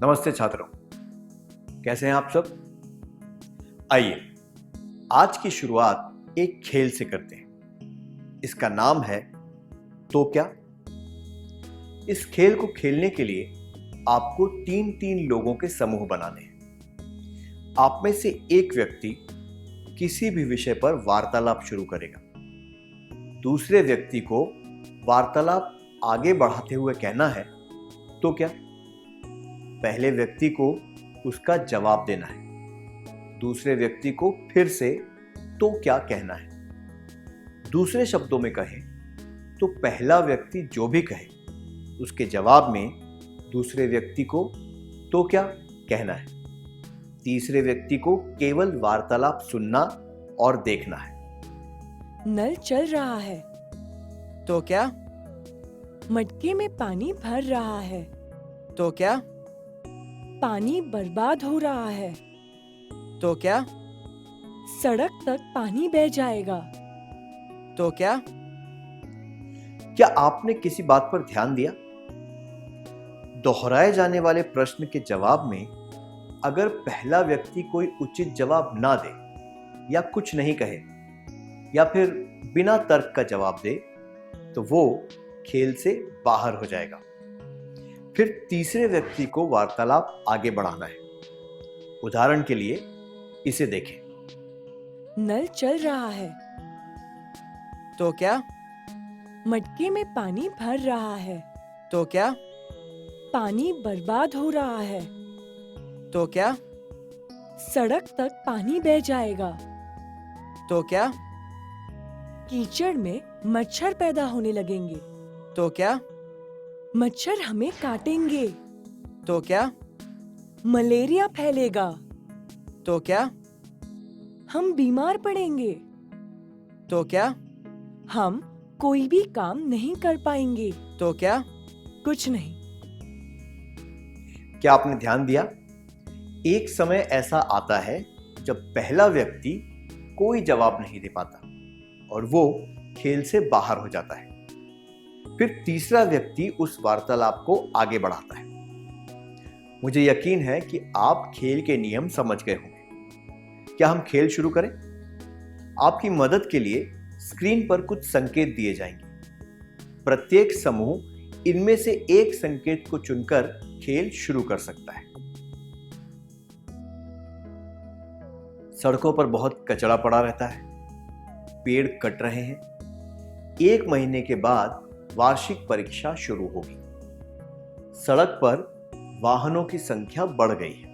नमस्ते छात्रों, कैसे हैं आप सब। आइए आज की शुरुआत एक खेल से करते हैं। इसका नाम है तो क्या। इस खेल को खेलने के लिए आपको तीन तीन लोगों के समूह बनाने हैं। आप में से एक व्यक्ति किसी भी विषय पर वार्तालाप शुरू करेगा। दूसरे व्यक्ति को वार्तालाप आगे बढ़ाते हुए कहना है तो क्या। पहले व्यक्ति को उसका जवाब देना है। दूसरे व्यक्ति को फिर से तो क्या कहना है। दूसरे शब्दों में कहें तो पहला व्यक्ति जो भी कहे उसके जवाब में दूसरे व्यक्ति को तो क्या कहना है। तीसरे व्यक्ति को केवल वार्तालाप सुनना और देखना है। नल चल रहा है तो क्या? मटके में पानी भर रहा है तो क्या? पानी बर्बाद हो रहा है तो क्या? सड़क तक पानी बह जाएगा तो क्या? क्या आपने किसी बात पर ध्यान दिया? दोहराए जाने वाले प्रश्न के जवाब में अगर पहला व्यक्ति कोई उचित जवाब ना दे या कुछ नहीं कहे या फिर बिना तर्क का जवाब दे तो वो खेल से बाहर हो जाएगा। फिर तीसरे व्यक्ति को वार्तालाप आगे बढ़ाना है। उदाहरण के लिए इसे देखें। नल चल रहा है तो क्या? मटके में पानी भर रहा है तो क्या? पानी बर्बाद हो रहा है तो क्या? सड़क तक पानी बह जाएगा तो क्या? कीचड़ में मच्छर पैदा होने लगेंगे तो क्या? मच्छर हमें काटेंगे तो क्या? मलेरिया फैलेगा तो क्या? हम बीमार पड़ेंगे तो क्या? हम कोई भी काम नहीं कर पाएंगे तो क्या? कुछ नहीं। क्या आपने ध्यान दिया? एक समय ऐसा आता है जब पहला व्यक्ति कोई जवाब नहीं दे पाता और वो खेल से बाहर हो जाता है। फिर तीसरा व्यक्ति उस वार्तालाप को आगे बढ़ाता है। मुझे यकीन है कि आप खेल के नियम समझ गए होंगे। क्या हम खेल शुरू करें? आपकी मदद के लिए स्क्रीन पर कुछ संकेत दिए जाएंगे। प्रत्येक समूह इनमें से एक संकेत को चुनकर खेल शुरू कर सकता है। सड़कों पर बहुत कचरा पड़ा रहता है। पेड़ कट रहे हैं। 1 महीने के बाद वार्षिक परीक्षा शुरू होगी। सड़क पर वाहनों की संख्या बढ़ गई है।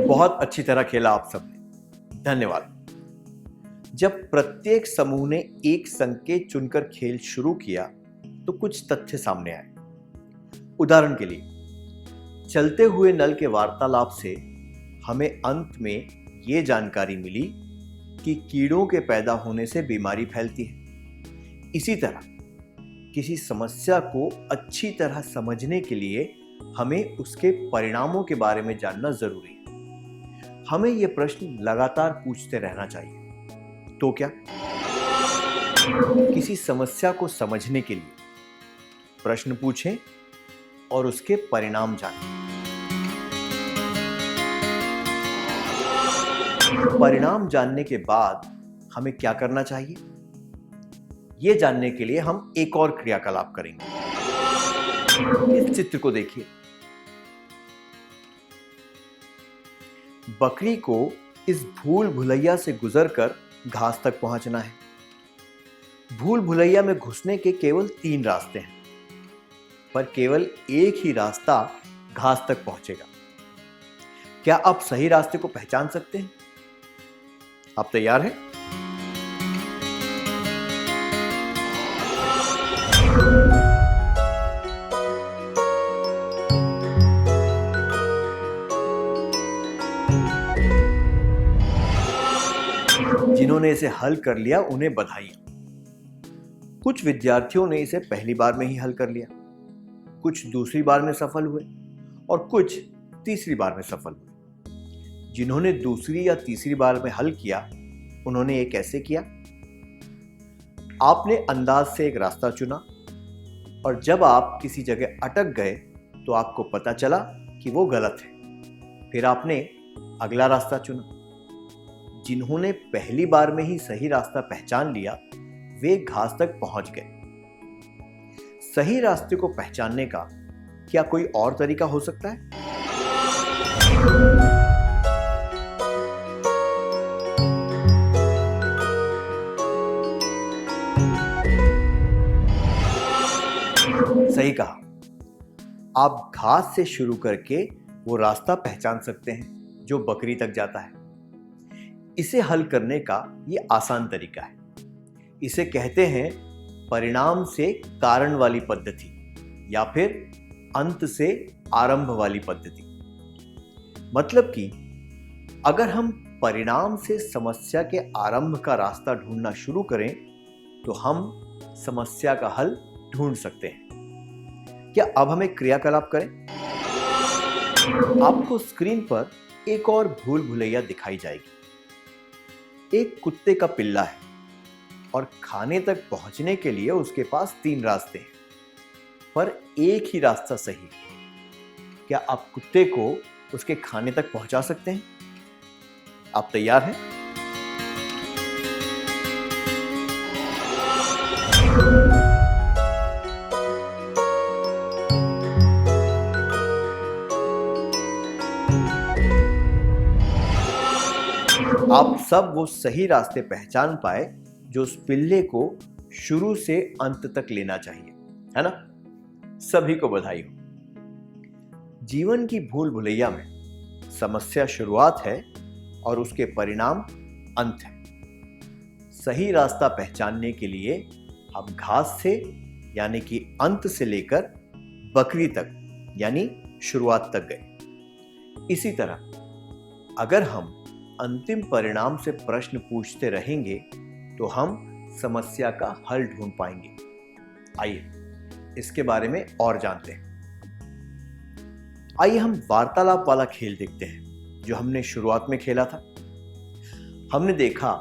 बहुत अच्छी तरह खेला आप सबने, धन्यवाद। जब प्रत्येक समूह ने एक संकेत चुनकर खेल शुरू किया तो कुछ तथ्य सामने आए। उदाहरण के लिए चलते हुए नल के वार्तालाप से हमें अंत में ये जानकारी मिली कि कीड़ों के पैदा होने से बीमारी फैलती है। इसी तरह किसी समस्या को अच्छी तरह समझने के लिए हमें उसके परिणामों के बारे में जानना जरूरी है। हमें ये प्रश्न लगातार पूछते रहना चाहिए। तो क्या? किसी समस्या को समझने के लिए प्रश्न पूछें और उसके परिणाम जानें। परिणाम जानने के बाद हमें क्या करना चाहिए? यह जानने के लिए हम एक और क्रियाकलाप करेंगे। इस चित्र को देखिए। बकरी को इस भूल भुलैया से गुजरकर घास तक पहुंचना है। भूल भुलैया में घुसने के केवल 3 रास्ते हैं, पर केवल एक ही रास्ता घास तक पहुंचेगा। क्या आप सही रास्ते को पहचान सकते हैं? आप तैयार हैं? जिन्होंने इसे हल कर लिया उन्हें बधाइयां। कुछ विद्यार्थियों ने इसे पहली बार में ही हल कर लिया, कुछ दूसरी बार में सफल हुए और कुछ तीसरी बार में सफल हुए। जिन्होंने दूसरी या तीसरी बार में हल किया, उन्होंने ये कैसे किया? आपने अंदाज से एक रास्ता चुना और जब आप किसी जगह अटक गए तो आपको पता चला कि वो गलत है। फिर आपने अगला रास्ता चुना। जिन्होंने पहली बार में ही सही रास्ता पहचान लिया, वे घास तक पहुंच गए। सही रास्ते को पहचानने का क्या कोई और तरीका हो सकता है? सही कहा। आप घास से शुरू करके वो रास्ता पहचान सकते हैं जो बकरी तक जाता है। इसे हल करने का ये आसान तरीका है। इसे कहते हैं परिणाम से कारण वाली पद्धति या फिर अंत से आरंभ वाली पद्धति। मतलब कि अगर हम परिणाम से समस्या के आरंभ का रास्ता ढूंढना शुरू करें तो हम समस्या का हल ढूंढ सकते हैं। क्या अब हम एक क्रियाकलाप करें? आपको स्क्रीन पर एक और भूल भुलैया दिखाई जाएगी। एक कुत्ते का पिल्ला है और खाने तक पहुंचने के लिए उसके पास 3 रास्ते हैं, पर एक ही रास्ता सही है। क्या आप कुत्ते को उसके खाने तक पहुंचा सकते हैं? आप तैयार हैं? आप सब वो सही रास्ते पहचान पाए जो उस पिल्ले को शुरू से अंत तक लेना चाहिए, है ना? सभी को बधाई हो। जीवन की भूल भुलैया में समस्या शुरुआत है और उसके परिणाम अंत है। सही रास्ता पहचानने के लिए हम घास से यानी कि अंत से लेकर बकरी तक यानी शुरुआत तक गए। इसी तरह अगर हम अंतिम परिणाम से प्रश्न पूछते रहेंगे तो हम समस्या का हल ढूंढ पाएंगे। आइए इसके बारे में और जानते हैं। आइए हम वार्तालाप वाला खेल देखते हैं जो हमने शुरुआत में खेला था। हमने देखा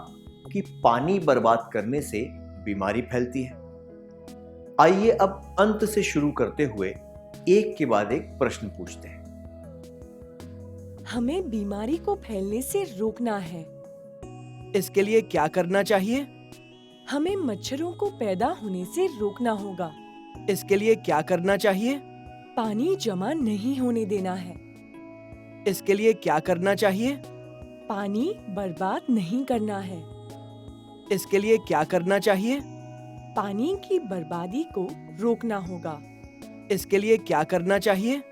कि पानी बर्बाद करने से बीमारी फैलती है। आइए अब अंत से शुरू करते हुए एक के बाद एक प्रश्न पूछते हैं। हमें बीमारी को फैलने से रोकना है। इसके लिए क्या करना चाहिए? हमें मच्छरों को पैदा होने से रोकना होगा। इसके लिए क्या करना चाहिए? पानी जमा नहीं होने देना है। इसके लिए क्या करना चाहिए? पानी बर्बाद नहीं करना है। इसके लिए क्या करना चाहिए? पानी की बर्बादी को रोकना होगा। इसके लिए क्या करना चाहिए?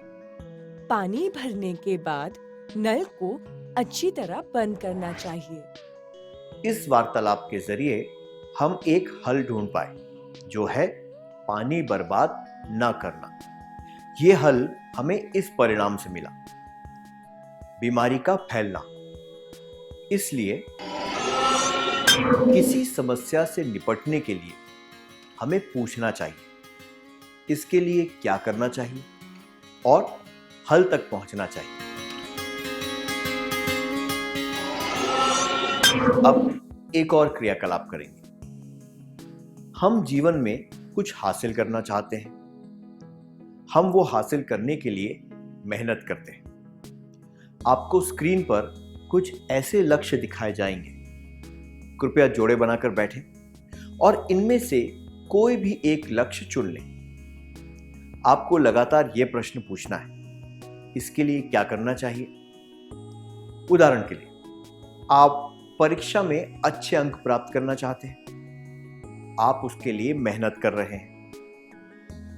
पानी भरने के बाद नल को अच्छी तरह बंद करना चाहिए। इस वार्तालाप के जरिए हम एक हल ढूंढ पाए जो है पानी बर्बाद न करना। ये हल हमें इस परिणाम से मिला, बीमारी का फैलना। इसलिए किसी समस्या से निपटने के लिए हमें पूछना चाहिए इसके लिए क्या करना चाहिए और हल तक पहुंचना चाहिए। अब एक और क्रियाकलाप करेंगे। हम जीवन में कुछ हासिल करना चाहते हैं। हम वो हासिल करने के लिए मेहनत करते हैं। आपको स्क्रीन पर कुछ ऐसे लक्ष्य दिखाए जाएंगे। कृपया जोड़े बनाकर बैठें और इनमें से कोई भी एक लक्ष्य चुन लें। आपको लगातार यह प्रश्न पूछना है, इसके लिए क्या करना चाहिए? उदाहरण के लिए, आप परीक्षा में अच्छे अंक प्राप्त करना चाहते हैं। आप उसके लिए मेहनत कर रहे हैं।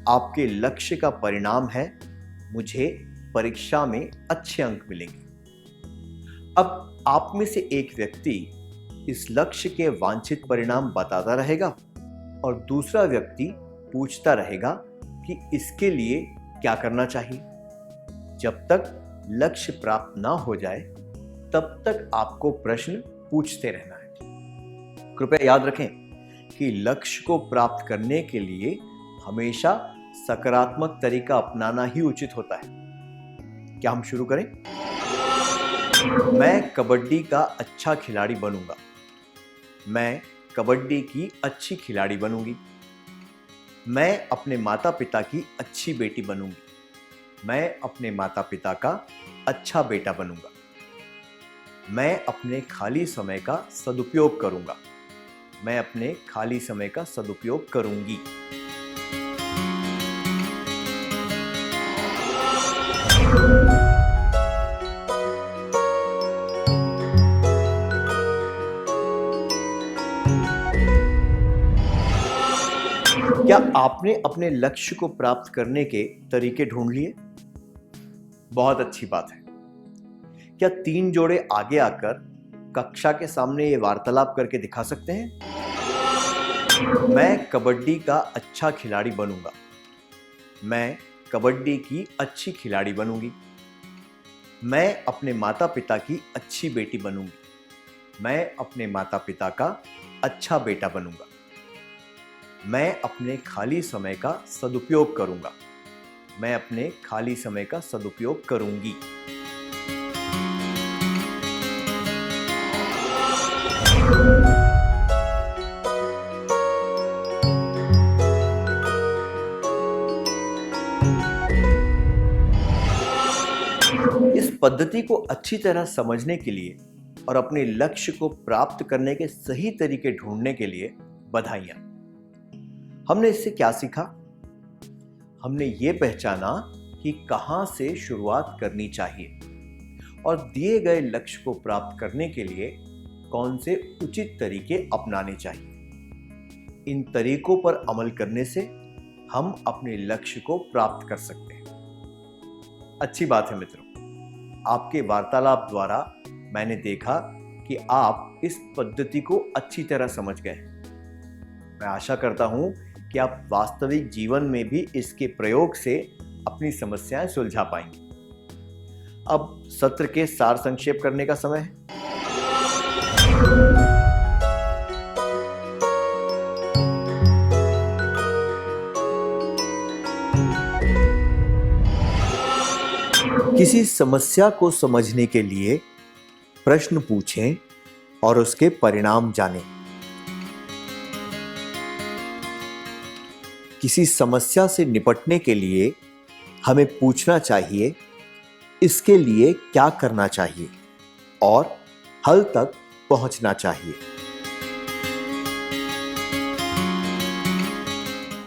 आपके लक्ष्य का परिणाम है मुझे परीक्षा में अच्छे अंक मिलेंगे। अब आप में से एक व्यक्ति इस लक्ष्य के वांछित परिणाम बताता रहेगा और दूसरा व्यक्ति पूछता रहेगा कि इसके लिए क्या करना चाहिए। जब तक लक्ष्य प्राप्त ना हो जाए तब तक आपको प्रश्न पूछते रहना है। कृपया याद रखें कि लक्ष्य को प्राप्त करने के लिए हमेशा सकारात्मक तरीका अपनाना ही उचित होता है। क्या हम शुरू करें? मैं कबड्डी का अच्छा खिलाड़ी बनूंगा। मैं कबड्डी की अच्छी खिलाड़ी बनूंगी। मैं अपने माता पिता की अच्छी बेटी बनूंगी। मैं अपने माता पिता का अच्छा बेटा बनूंगा। मैं अपने खाली समय का सदुपयोग करूंगा। मैं अपने खाली समय का सदुपयोग करूंगी। क्या आपने अपने लक्ष्य को प्राप्त करने के तरीके ढूंढ लिए? बहुत अच्छी बात है। क्या 3 जोड़े आगे आकर कक्षा के सामने ये वार्तालाप करके दिखा सकते हैं? मैं कबड्डी का अच्छा खिलाड़ी बनूंगा। मैं कबड्डी की अच्छी खिलाड़ी बनूंगी। मैं अपने माता पिता की अच्छी बेटी बनूंगी। मैं अपने माता पिता का अच्छा बेटा बनूंगा। मैं अपने खाली समय का सदुपयोग करूंगा। मैं अपने खाली समय का सदुपयोग करूंगी। इस पद्धति को अच्छी तरह समझने के लिए और अपने लक्ष्य को प्राप्त करने के सही तरीके ढूंढने के लिए बधाइयां। हमने इससे क्या सीखा? हमने ये पहचाना कि कहां से शुरुआत करनी चाहिए और दिए गए लक्ष्य को प्राप्त करने के लिए कौन से उचित तरीके अपनाने चाहिए। इन तरीकों पर अमल करने से हम अपने लक्ष्य को प्राप्त कर सकते हैं। अच्छी बात है मित्रों, आपके वार्तालाप द्वारा मैंने देखा कि आप इस पद्धति को अच्छी तरह समझ गए हैं। मैं आशा करता हूं कि आप वास्तविक जीवन में भी इसके प्रयोग से अपनी समस्याएं सुलझा पाएंगे। अब सत्र के सार संक्षेप करने का समय है। किसी समस्या को समझने के लिए प्रश्न पूछें और उसके परिणाम जानें। किसी समस्या से निपटने के लिए हमें पूछना चाहिए इसके लिए क्या करना चाहिए और हल तक पहुंचना चाहिए।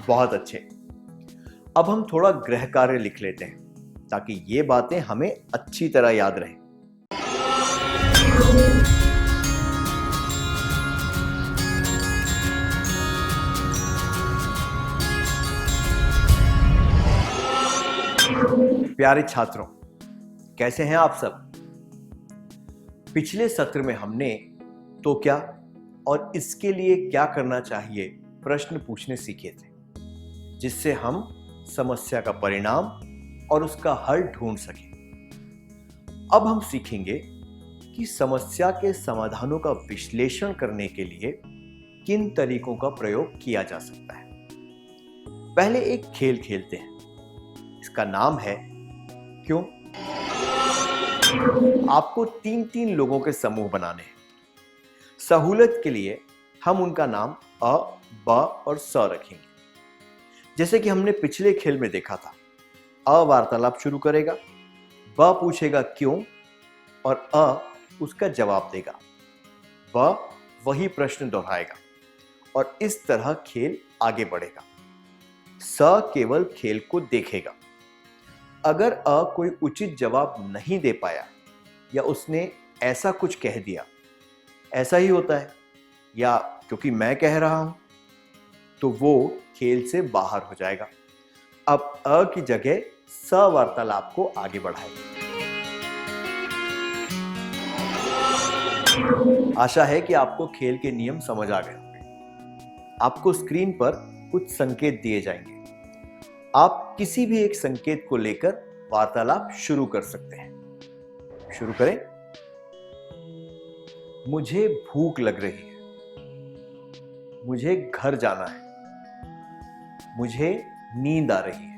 बहुत अच्छे। अब हम थोड़ा गृह कार्य लिख लेते हैं ताकि ये बातें हमें अच्छी तरह याद रहें। प्यारे छात्रों, कैसे हैं आप सब? पिछले सत्र में हमने तो क्या और इसके लिए क्या करना चाहिए प्रश्न पूछने सीखे थे, जिससे हम समस्या का परिणाम और उसका हल ढूंढ सकें। अब हम सीखेंगे कि समस्या के समाधानों का विश्लेषण करने के लिए किन तरीकों का प्रयोग किया जा सकता है। पहले एक खेल खेलते हैं। इसका नाम है क्यों। आपको 3-3 लोगों के समूह बनाने हैं। सहूलियत के लिए हम उनका नाम अ, ब और स रखेंगे। जैसे कि हमने पिछले खेल में देखा था, अ वार्तालाप शुरू करेगा, ब पूछेगा क्यों और अ उसका जवाब देगा, ब वही प्रश्न दोहराएगा और इस तरह खेल आगे बढ़ेगा। स केवल खेल को देखेगा। अगर अ कोई उचित जवाब नहीं दे पाया या उसने ऐसा कुछ कह दिया, ऐसा ही होता है, या क्योंकि मैं कह रहा हूं, तो वो खेल से बाहर हो जाएगा। अब अ की जगह स वार्तालाप को आगे बढ़ाएगा। आशा है कि आपको खेल के नियम समझ आ गए होंगे। आपको स्क्रीन पर कुछ संकेत दिए जाएंगे। आप किसी भी एक संकेत को लेकर वार्तालाप शुरू कर सकते हैं। शुरू करें। मुझे भूख लग रही है। मुझे घर जाना है। मुझे नींद आ रही है।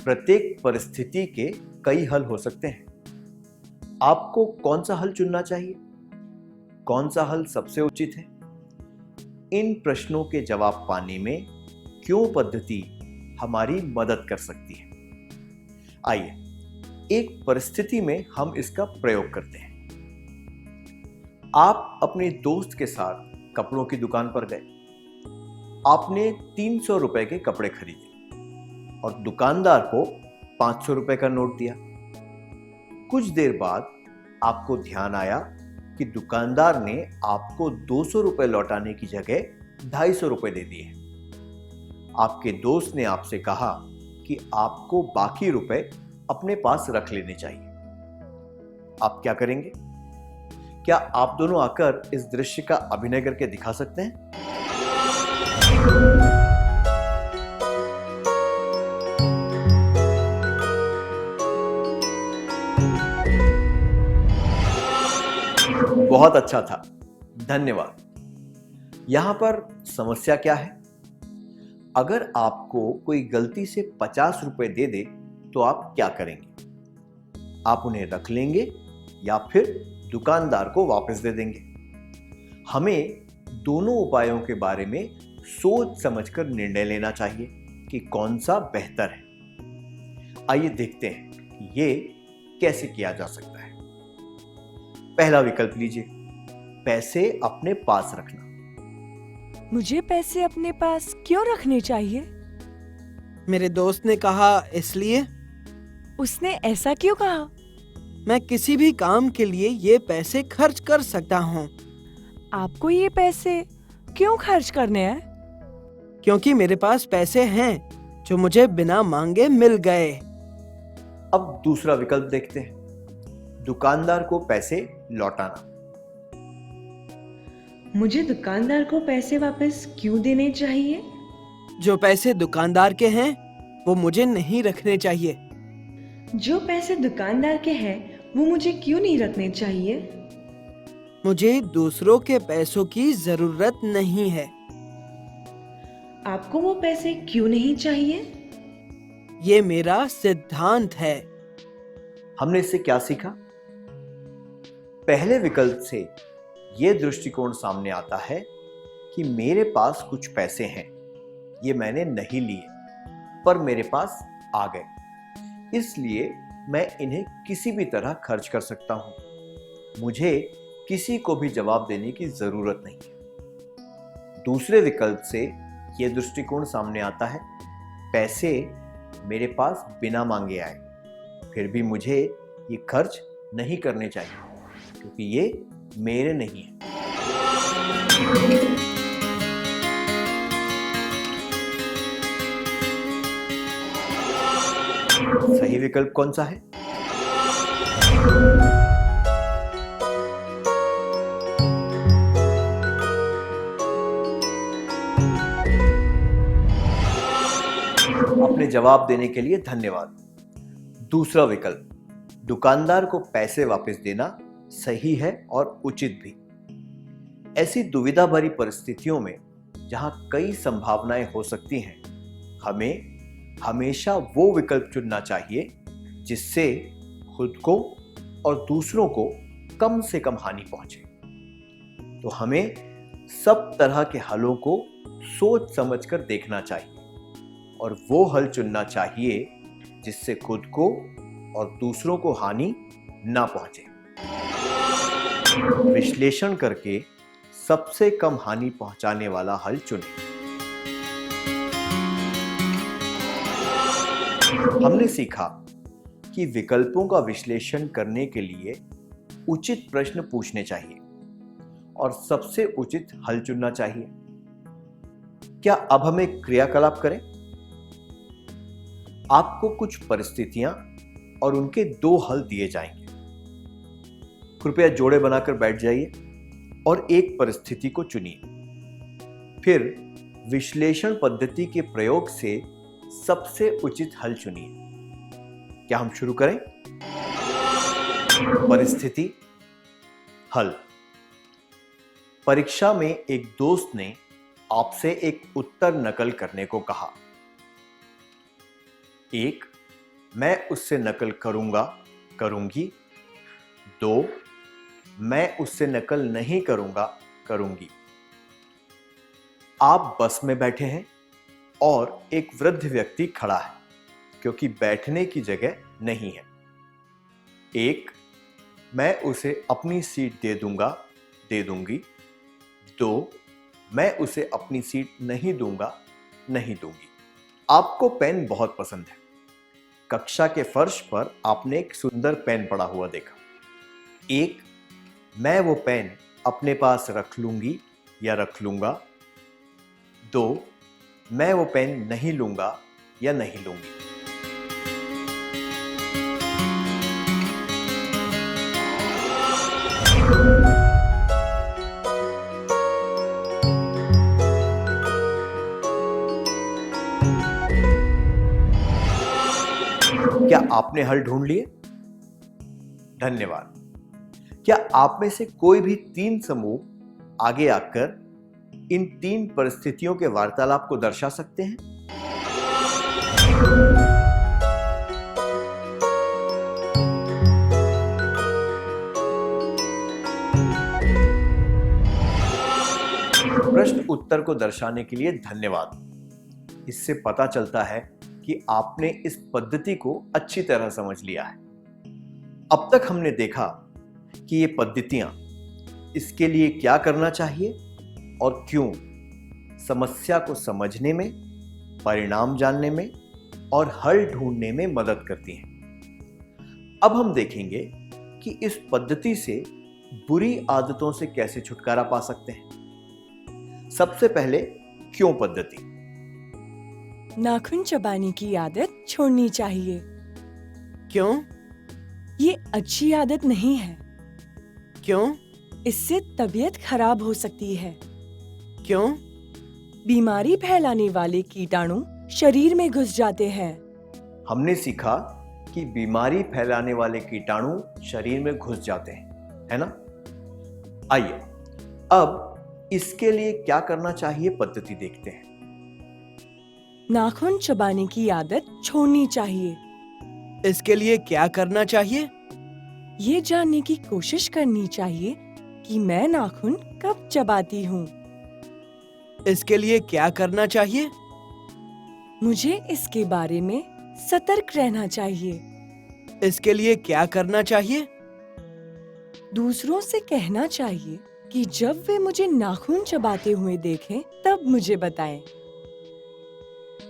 प्रत्येक परिस्थिति के कई हल हो सकते हैं। आपको कौन सा हल चुनना चाहिए? कौन सा हल सबसे उचित है? इन प्रश्नों के जवाब पाने में क्यों पद्धति हमारी मदद कर सकती है। आइए एक परिस्थिति में हम इसका प्रयोग करते हैं। आप अपने दोस्त के साथ कपड़ों की दुकान पर गए। आपने 300 रुपए के कपड़े खरीदे और दुकानदार को 500 रुपए का नोट दिया। कुछ देर बाद आपको ध्यान आया कि दुकानदार ने आपको 200 रुपए लौटाने की जगह 250 रुपए दे दिए। आपके दोस्त ने आपसे कहा कि आपको बाकी रुपए अपने पास रख लेने चाहिए। आप क्या करेंगे? क्या आप दोनों आकर इस दृश्य का अभिनय करके दिखा सकते हैं? बहुत अच्छा था, धन्यवाद। यहां पर समस्या क्या है? अगर आपको कोई गलती से 50 रुपए दे दे तो आप क्या करेंगे? आप उन्हें रख लेंगे या फिर दुकानदार को वापस दे देंगे? हमें दोनों उपायों के बारे में सोच समझकर निर्णय लेना चाहिए कि कौन सा बेहतर है। आइए देखते हैं कि ये कैसे किया जा सकता है। पहला विकल्प लीजिए, पैसे अपने पास रखना। मुझे पैसे अपने पास क्यों रखने चाहिए? मेरे दोस्त ने कहा इसलिए। उसने ऐसा क्यों कहा? मैं किसी भी काम के लिए ये पैसे खर्च कर सकता हूँ। आपको ये पैसे क्यों खर्च करने हैं? क्योंकि मेरे पास पैसे हैं जो मुझे बिना मांगे मिल गए। अब दूसरा विकल्प देखते हैं, दुकानदार को पैसे लौटाना। मुझे दुकानदार को पैसे वापस क्यों देने चाहिए? जो पैसे दुकानदार के हैं वो मुझे नहीं रखने चाहिए। जो पैसे दुकानदार के हैं वो मुझे क्यों नहीं रखने चाहिए? मुझे दूसरों के पैसों की जरूरत नहीं है। आपको वो पैसे क्यों नहीं चाहिए? ये मेरा सिद्धांत है। हमने इससे क्या सीखा? पहले विकल्प से यह दृष्टिकोण सामने आता है कि मेरे पास कुछ पैसे हैं, ये मैंने नहीं लिए पर मेरे पास आ गए, इसलिए मैं इन्हें किसी भी तरह खर्च कर सकता हूं। मुझे किसी को भी जवाब देने की जरूरत नहीं है। दूसरे विकल्प से यह दृष्टिकोण सामने आता है, पैसे मेरे पास बिना मांगे आए, फिर भी मुझे ये खर्च नहीं करने चाहिए क्योंकि ये मेरे नहीं है। सही विकल्प कौन सा है? अपने जवाब देने के लिए धन्यवाद। दूसरा विकल्प, दुकानदार को पैसे वापस देना सही है और उचित भी। ऐसी दुविधा भरी परिस्थितियों में जहां कई संभावनाएं हो सकती हैं, हमें हमेशा वो विकल्प चुनना चाहिए जिससे खुद को और दूसरों को कम से कम हानि पहुंचे। तो हमें सब तरह के हलों को सोच समझकर देखना चाहिए और वो हल चुनना चाहिए जिससे खुद को और दूसरों को हानि ना पहुंचे। विश्लेषण करके सबसे कम हानि पहुंचाने वाला हल चुनें। हमने सीखा कि विकल्पों का विश्लेषण करने के लिए उचित प्रश्न पूछने चाहिए और सबसे उचित हल चुनना चाहिए। क्या अब हम एक क्रियाकलाप करें? आपको कुछ परिस्थितियां और उनके 2 हल दिए जाएंगे। कृपया जोड़े बनाकर बैठ जाइए और एक परिस्थिति को चुनिए। फिर विश्लेषण पद्धति के प्रयोग से सबसे उचित हल चुनिए। क्या हम शुरू करें? परिस्थिति, हल। परीक्षा में एक दोस्त ने आपसे एक उत्तर नकल करने को कहा। 1. मैं उससे नकल करूंगा, करूंगी। 2, मैं उससे नकल नहीं करूंगा, करूंगी। आप बस में बैठे हैं और एक वृद्ध व्यक्ति खड़ा है क्योंकि बैठने की जगह नहीं है। 1, मैं उसे अपनी सीट दे दूंगा, दे दूंगी। 2, मैं उसे अपनी सीट नहीं दूंगा, नहीं दूंगी। आपको पेन बहुत पसंद है। कक्षा के फर्श पर आपने एक सुंदर पेन पड़ा हुआ देखा। 1, मैं वो पेन अपने पास रख लूंगी या रख लूंगा। 2, मैं वो पेन नहीं लूंगा या नहीं लूंगी। क्या आपने हल ढूंढ लिए? धन्यवाद। क्या आप में से कोई भी 3 समूह आगे आकर इन 3 परिस्थितियों के वार्तालाप को दर्शा सकते हैं? प्रश्न उत्तर को दर्शाने के लिए धन्यवाद। इससे पता चलता है कि आपने इस पद्धति को अच्छी तरह समझ लिया है। अब तक हमने देखा कि ये पद्धतियां इसके लिए क्या करना चाहिए और क्यों समस्या को समझने में, परिणाम जानने में और हल ढूंढने में मदद करती हैं। अब हम देखेंगे कि इस पद्धति से बुरी आदतों से कैसे छुटकारा पा सकते हैं। सबसे पहले क्यों पद्धति। नाखून चबाने की आदत छोड़नी चाहिए। क्यों? ये अच्छी आदत नहीं है। क्यों? इससे तबीयत खराब हो सकती है। क्यों? बीमारी फैलाने वाले कीटाणु शरीर में घुस जाते हैं। हमने सीखा कि बीमारी फैलाने वाले कीटाणु शरीर में घुस जाते हैं, है ना? आइए अब इसके लिए क्या करना चाहिए पद्धति देखते हैं। नाखून चबाने की आदत छोड़नी चाहिए। इसके लिए क्या करना चाहिए? ये जानने की कोशिश करनी चाहिए कि मैं नाखून कब चबाती हूँ। इसके लिए क्या करना चाहिए? मुझे इसके बारे में सतर्क रहना चाहिए। इसके लिए क्या करना चाहिए? दूसरों से कहना चाहिए कि जब वे मुझे नाखून चबाते हुए देखें तब मुझे बताएं।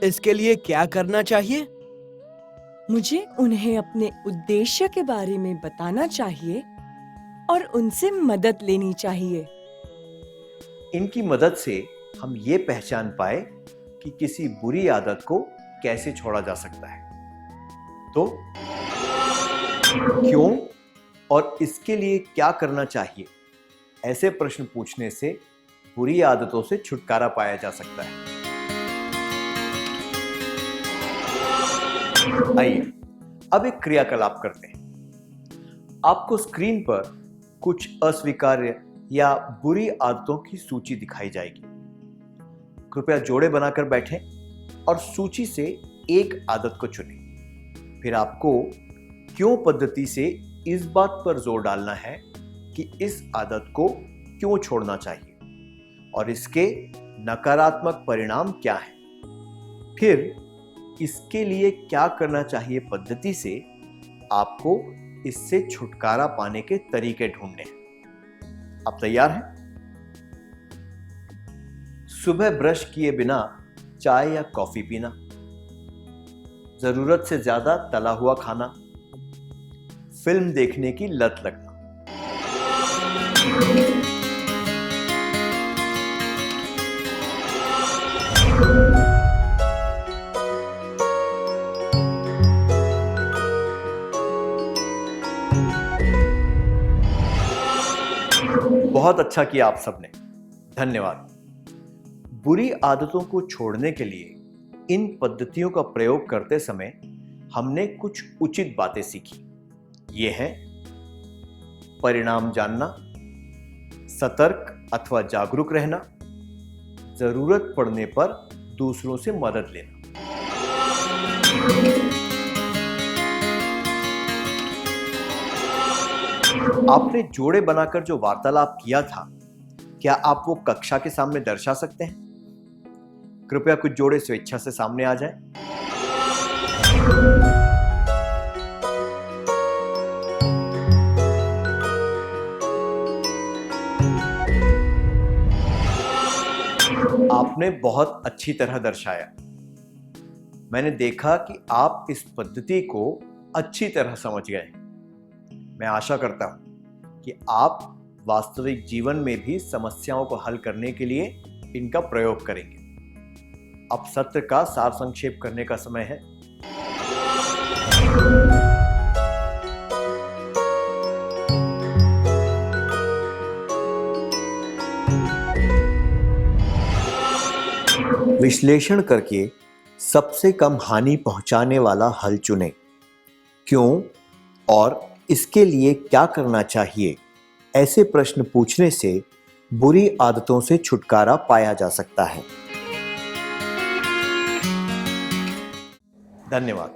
इसके लिए क्या करना चाहिए? मुझे उन्हें अपने उद्देश्य के बारे में बताना चाहिए और उनसे मदद लेनी चाहिए। इनकी मदद से हम ये पहचान पाए कि किसी बुरी आदत को कैसे छोड़ा जा सकता है। तो क्यों और इसके लिए क्या करना चाहिए, ऐसे प्रश्न पूछने से बुरी आदतों से छुटकारा पाया जा सकता है। आइए अब एक क्रियाकलाप करते हैं। आपको स्क्रीन पर कुछ अस्वीकार्य या बुरी आदतों की सूची दिखाई जाएगी। कृपया जोड़े बनाकर बैठें और सूची से एक आदत को चुनें। फिर आपको क्यों पद्धति से इस बात पर जोर डालना है कि इस आदत को क्यों छोड़ना चाहिए और इसके नकारात्मक परिणाम क्या हैं। फिर इसके लिए क्या करना चाहिए पद्धति से आपको इससे छुटकारा पाने के तरीके ढूंढने हैं। आप तैयार हैं? सुबह ब्रश किए बिना चाय या कॉफी पीना, जरूरत से ज्यादा तला हुआ खाना, फिल्म देखने की लत लगना। बहुत अच्छा किया आप सबने, धन्यवाद। बुरी आदतों को छोड़ने के लिए इन पद्धतियों का प्रयोग करते समय हमने कुछ उचित बातें सीखी। ये हैं परिणाम जानना, सतर्क अथवा जागरूक रहना, जरूरत पड़ने पर दूसरों से मदद लेना। आपने जोड़े बनाकर जो वार्तालाप किया था, क्या आप वो कक्षा के सामने दर्शा सकते हैं? कृपया कुछ जोड़े स्वेच्छा से सामने आ जाएं। आपने बहुत अच्छी तरह दर्शाया। मैंने देखा कि आप इस पद्धति को अच्छी तरह समझ गए। मैं आशा करता हूं कि आप वास्तविक जीवन में भी समस्याओं को हल करने के लिए इनका प्रयोग करेंगे। अब सत्र का सार संक्षेप करने का समय है। विश्लेषण करके सबसे कम हानि पहुंचाने वाला हल चुनें। क्यों और इसके लिए क्या करना चाहिए, ऐसे प्रश्न पूछने से बुरी आदतों से छुटकारा पाया जा सकता है। धन्यवाद।